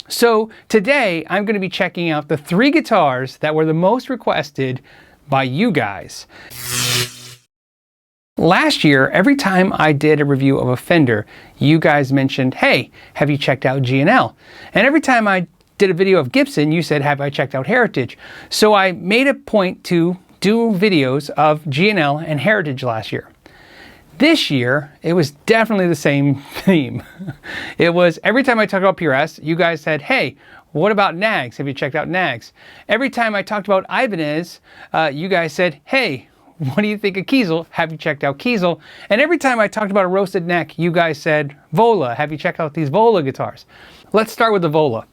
So today I'm going to be checking out the 3 guitars that were the most requested by you guys. Last year, every time I did a review of a Fender, you guys mentioned, hey, have you checked out G&L? And every time I did a video of Gibson, you said, have I checked out Heritage? So I made a point to do videos of G&L and Heritage last year. This year, it was definitely the same theme. It was every time I talked about PRS, you guys said, hey, what about Knaggs? Have you checked out Knaggs? Every time I talked about Ibanez, you guys said, hey, what do you think of Kiesel? Have you checked out Kiesel? And every time I talked about a roasted neck, you guys said, Vola, have you checked out these Vola guitars? Let's start with the Vola.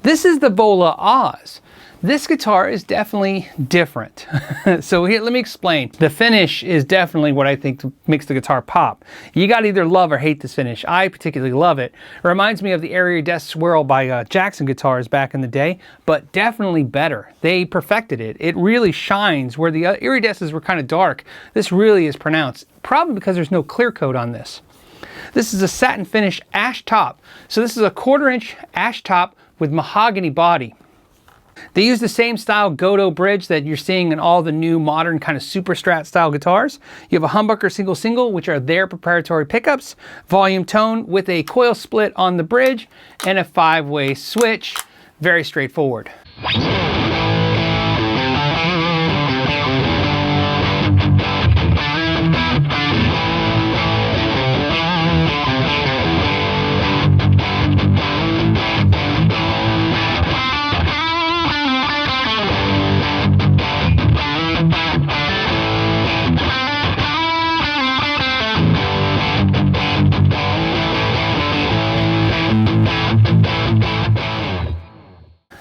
This is the Vola Oz. This guitar is definitely different. So here, let me explain. The finish is definitely what I think makes the guitar pop. You gotta either love or hate this finish. I particularly love it. It reminds me of the Area Death Swirl by Jackson Guitars back in the day, but definitely better. They perfected it. It really shines where the Irideses were kind of dark. This really is pronounced, probably because there's no clear coat on this. This is a satin finish ash top. So this is a 1/4 inch ash top with mahogany body. They use the same style Goto bridge that you're seeing in all the new modern kind of super strat style guitars. You have a humbucker single, which are their proprietary pickups, volume tone with a coil split on the bridge, and a 5-way switch. Very straightforward.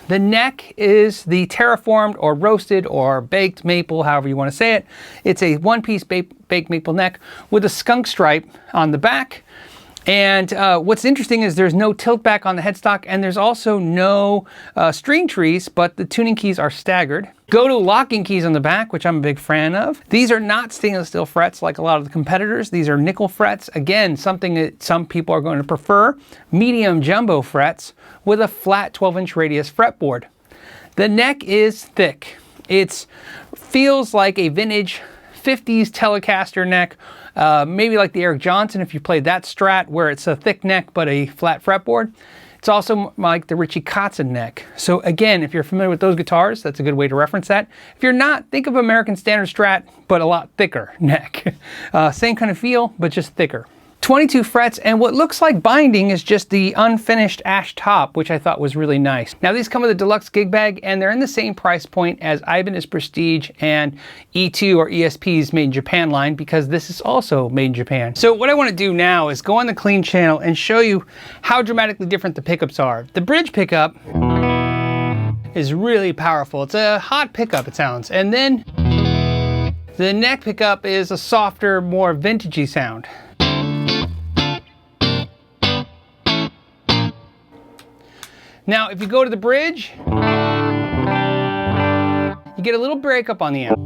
The neck is the terraformed or roasted or baked maple, however you want to say it. It's a 1-piece baked maple neck with a skunk stripe on the back. And what's interesting is there's no tilt back on the headstock, and there's also no string trees, but the tuning keys are staggered. Goto locking keys on the back, which I'm a big fan of. These are not stainless steel frets like a lot of the competitors. These are nickel frets. Again, something that some people are going to prefer. Medium jumbo frets with a flat 12-inch radius fretboard. The neck is thick. It feels like a vintage 50s Telecaster neck, maybe like the Eric Johnson if you played that Strat where it's a thick neck but a flat fretboard. It's also like the Richie Kotzen neck. So again, if you're familiar with those guitars, that's a good way to reference that. If you're not, think of American Standard Strat, but a lot thicker neck. Same kind of feel, but just thicker. 22 frets, and what looks like binding is just the unfinished ash top, which I thought was really nice. Now these come with a deluxe gig bag, and they're in the same price point as Ibanez Prestige and E2 or ESP's Made in Japan line, because this is also made in Japan. So what I want to do now is go on the clean channel and show you how dramatically different the pickups are. The bridge pickup is really powerful. It's a hot pickup, it sounds. And then the neck pickup is a softer, more vintagey sound. Now, if you go to the bridge, you get a little breakup on the amp.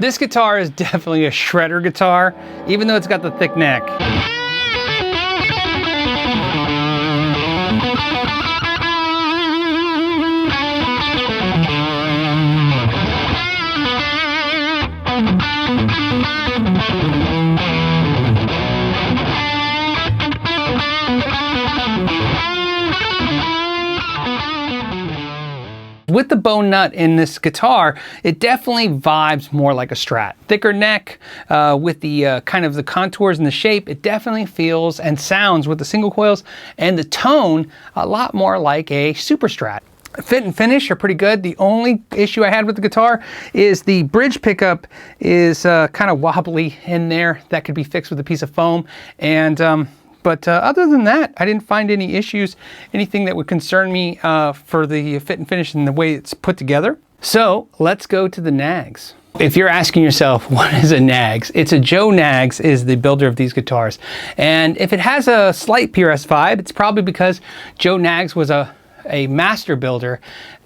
This guitar is definitely a shredder guitar, even though it's got the thick neck. With the bone nut in this guitar, it definitely vibes more like a Strat. Thicker neck with the kind of the contours and the shape, it definitely feels and sounds with the single coils, and the tone a lot more like a Super Strat. Fit and finish are pretty good. The only issue I had with the guitar is the bridge pickup is kind of wobbly in there. That could be fixed with a piece of foam, and But other than that, I didn't find any issues, anything that would concern me for the fit and finish and the way it's put together. So let's go to the Knaggs. If you're asking yourself, what is a Knaggs? It's a Joe Knaggs is the builder of these guitars. And if it has a slight PRS vibe, it's probably because Joe Knaggs was a master builder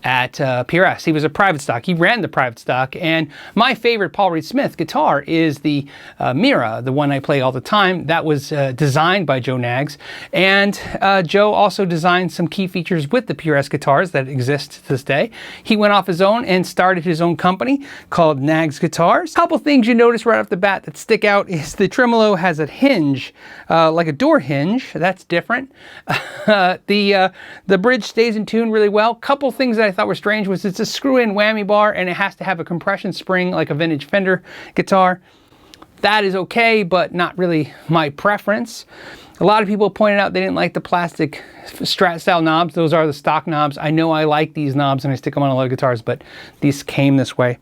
at PRS. He was a private stock. He ran the private stock. And my favorite Paul Reed Smith guitar is the Mira, the one I play all the time. That was designed by Joe Knaggs. And Joe also designed some key features with the PRS guitars that exist to this day. He went off his own and started his own company called Knaggs Guitars. A couple things you notice right off the bat that stick out is the tremolo has a hinge, like a door hinge. That's different. The bridge stays in tune really well. Couple things that I thought were strange was it's a screw-in whammy bar and it has to have a compression spring like a vintage Fender guitar. That is okay, but not really my preference. A lot of people pointed out they didn't like the plastic Strat style knobs. Those are the stock knobs. I know I like these knobs and I stick them on a lot of guitars, but these came this way.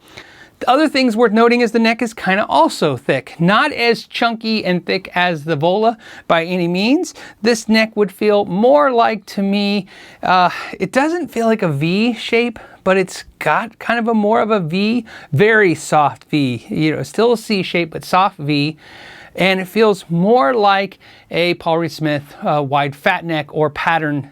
The other things worth noting is the neck is kind of also thick. Not as chunky and thick as the Vola by any means. This neck would feel more like, to me, it doesn't feel like a V shape, but it's got kind of a more of a V, very soft V. You know, still a C shape, but soft V. And it feels more like a Paul Reed Smith wide fat neck or pattern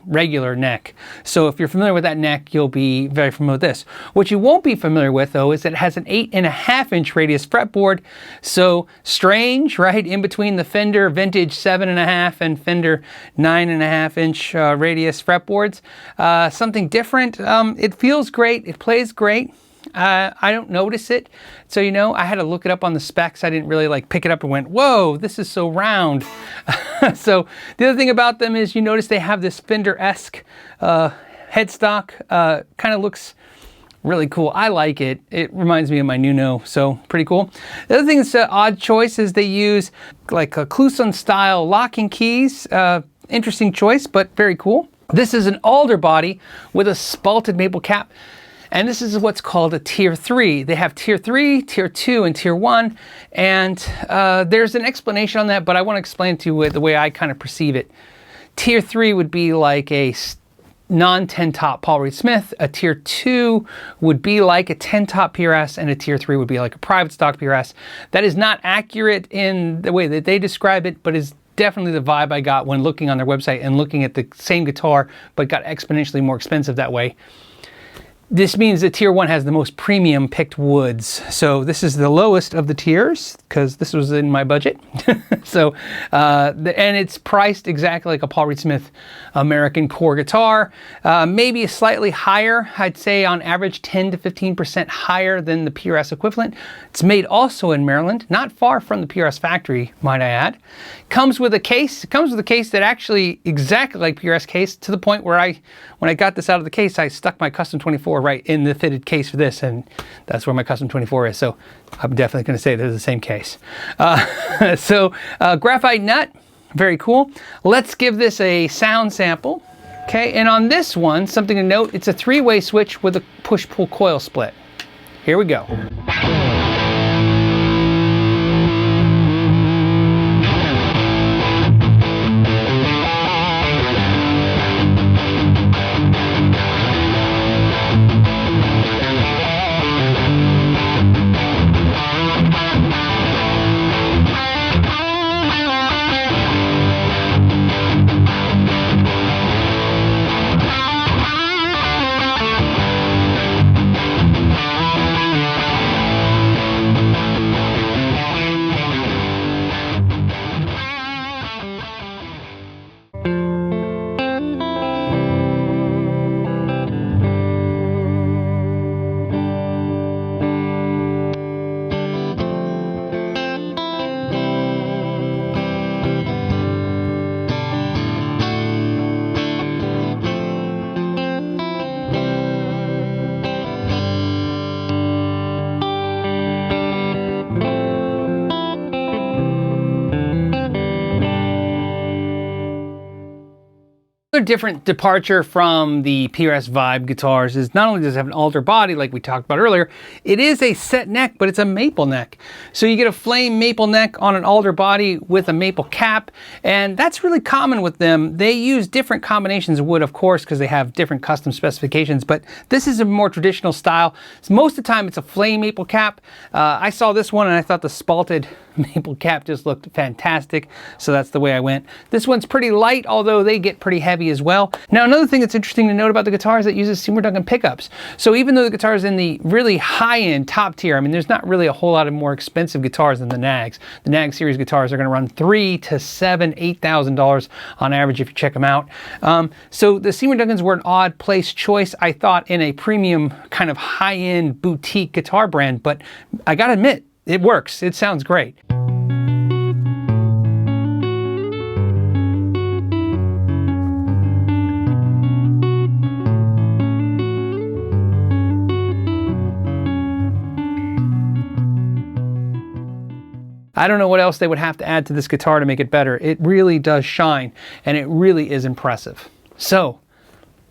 regular neck. So if you're familiar with that neck, you'll be very familiar with this. What you won't be familiar with, though, is that it has an 8.5-inch radius fretboard. So strange, right? In between the Fender vintage 7.5 and Fender 9.5-inch radius fretboards. Something different. It feels great. It plays great. I don't notice it. So, you know, I had to look it up on the specs. I didn't really like pick it up and went, whoa, this is so round. So the other thing about them is you notice they have this Fender-esque headstock. Kind of looks really cool. I like it. It reminds me of my Nuno, so pretty cool. The other thing that's an odd choice is they use like a Kluson style locking keys. Interesting choice, but very cool. This is an alder body with a spalted maple cap. And this is what's called a tier 3. They have tier 3, tier 2, and tier 1. And there's an explanation on that, but I want to explain to you the way I kind of perceive it. Tier 3 would be like a non-10 top Paul Reed Smith. A tier 2 would be like a 10 top PRS, and a tier 3 would be like a private stock PRS. That is not accurate in the way that they describe it, but is definitely the vibe I got when looking on their website and looking at the same guitar, but got exponentially more expensive that way. This means that tier 1 has the most premium picked woods. So this is the lowest of the tiers because this was in my budget. So, and it's priced exactly like a Paul Reed Smith American core guitar. Maybe slightly higher, I'd say on average 10 to 15% higher than the PRS equivalent. It's made also in Maryland, not far from the PRS factory, might I add. Comes with a case. It comes with a case that actually exactly like PRS case, to the point where when I got this out of the case, I stuck my Custom 24 right in the fitted case for this, and that's where my Custom 24 is. So I'm definitely going to say they're the same case. Graphite nut, very cool. Let's give this a sound sample. Okay, and on this one, something to note, it's a 3-way switch with a push-pull coil split. Here we go. different departure from the PRS Vibe guitars is not only does it have an alder body like we talked about earlier, it is a set neck, but it's a maple neck. So you get a flame maple neck on an alder body with a maple cap, and that's really common with them. They use different combinations of wood, of course, because they have different custom specifications, but this is a more traditional style. So most of the time it's a flame maple cap. I saw this one and I thought the spalted maple cap just looked fantastic, so that's the way I went. This one's pretty light, although they get pretty heavy as well. Now, another thing that's interesting to note about the guitar is it uses Seymour Duncan pickups. So even though the guitar is in the really high-end top tier, I mean, there's not really a whole lot of more expensive guitars than the Knaggs. The Knaggs series guitars are going to run $3,000 to $7,000, $8,000 on average if you check them out. So the Seymour Duncans were an odd place choice, I thought, in a premium kind of high-end boutique guitar brand, but I gotta admit, it works. It sounds great. I don't know what else they would have to add to this guitar to make it better. It really does shine, and it really is impressive. So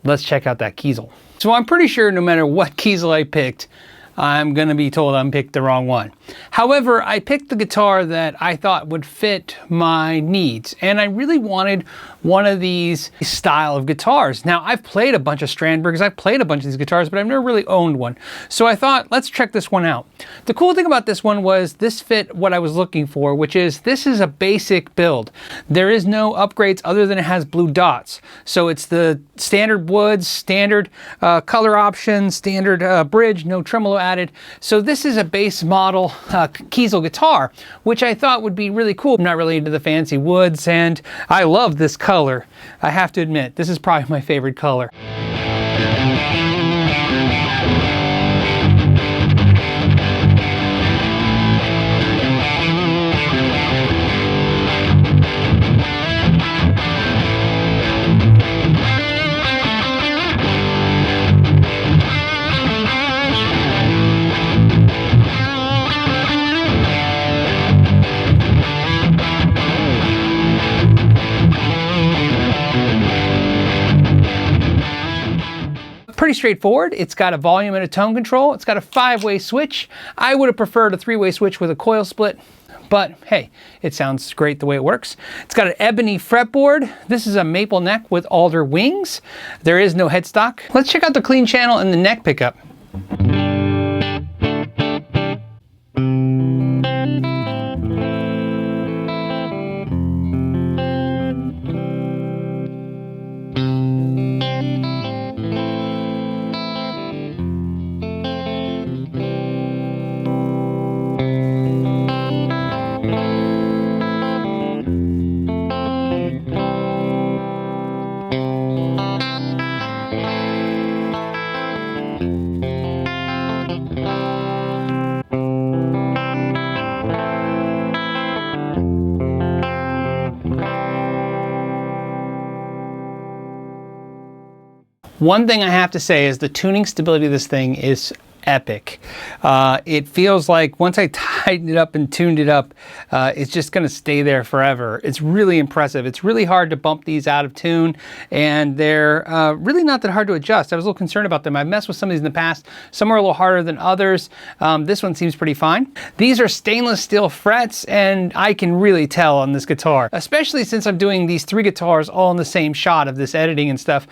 let's check out that Kiesel. So I'm pretty sure no matter what Kiesel I picked, I'm gonna be told I picked the wrong one. However, I picked the guitar that I thought would fit my needs, and I really wanted one of these style of guitars. Now, I've played a bunch of Strandbergs, I've played a bunch of these guitars, but I've never really owned one. So I thought, let's check this one out. The cool thing about this one was this fit what I was looking for, which is this is a basic build. There is no upgrades other than it has blue dots. So it's the standard woods, standard color options, standard bridge, no tremolo added. So this is a base model Kiesel guitar, which I thought would be really cool. I'm not really into the fancy woods, and I love this color. I have to admit, this is probably my favorite color. Pretty straightforward. It's got a volume and a tone control. It's got a 5-way switch. I would have preferred a 3-way switch with a coil split, but hey, it sounds great the way it works. It's got an ebony fretboard. This is a maple neck with alder wings. There is no headstock. Let's check out the clean channel and the neck pickup. One thing I have to say is the tuning stability of this thing is epic. It feels like once I tightened it up and tuned it up, it's just going to stay there forever. It's really impressive. It's really hard to bump these out of tune, and they're really not that hard to adjust. I was a little concerned about them. I've messed with some of these in the past. Some are a little harder than others. This one seems pretty fine. These are stainless steel frets, and I can really tell on this guitar, especially since I'm doing these 3 guitars all in the same shot of this editing and stuff.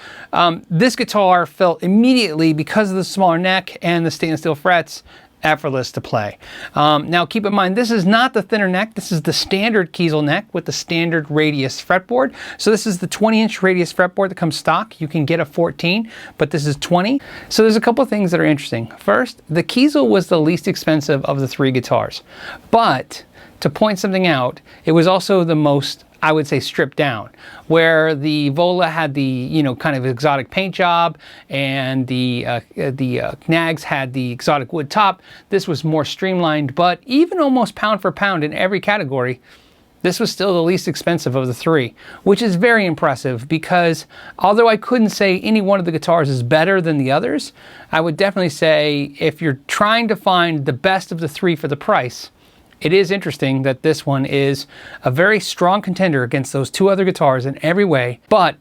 This guitar felt immediately, because of the smaller neck and the stainless steel frets, effortless to play. Now keep in mind, this is not the thinner neck. This is the standard Kiesel neck with the standard radius fretboard. So this is the 20-inch radius fretboard that comes stock. You can get a 14, but this is 20. So there's a couple of things that are interesting. First, the Kiesel was the least expensive of the 3 guitars, but to point something out, it was also the most, I would say, stripped down, where the Vola had the, you know, kind of exotic paint job, and the Knaggs had the exotic wood top. This was more streamlined, but even almost pound for pound in every category, this was still the least expensive of the 3, which is very impressive, because although I couldn't say any one of the guitars is better than the others, I would definitely say if you're trying to find the best of the 3 for the price, it is interesting that this one is a very strong contender against those 2 other guitars in every way, but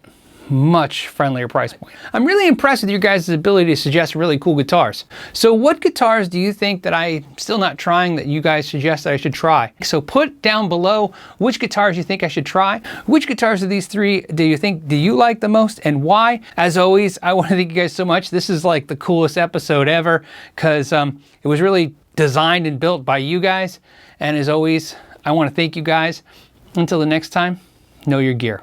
much friendlier price point. I'm really impressed with your guys' ability to suggest really cool guitars. So what guitars do you think that I'm still not trying that you guys suggest that I should try? So put down below which guitars you think I should try. Which guitars of these three do you like the most, and why? As always, I want to thank you guys so much. This is like the coolest episode ever because it was really designed and built by you guys. And as always, I want to thank you guys. Until the next time, know your gear.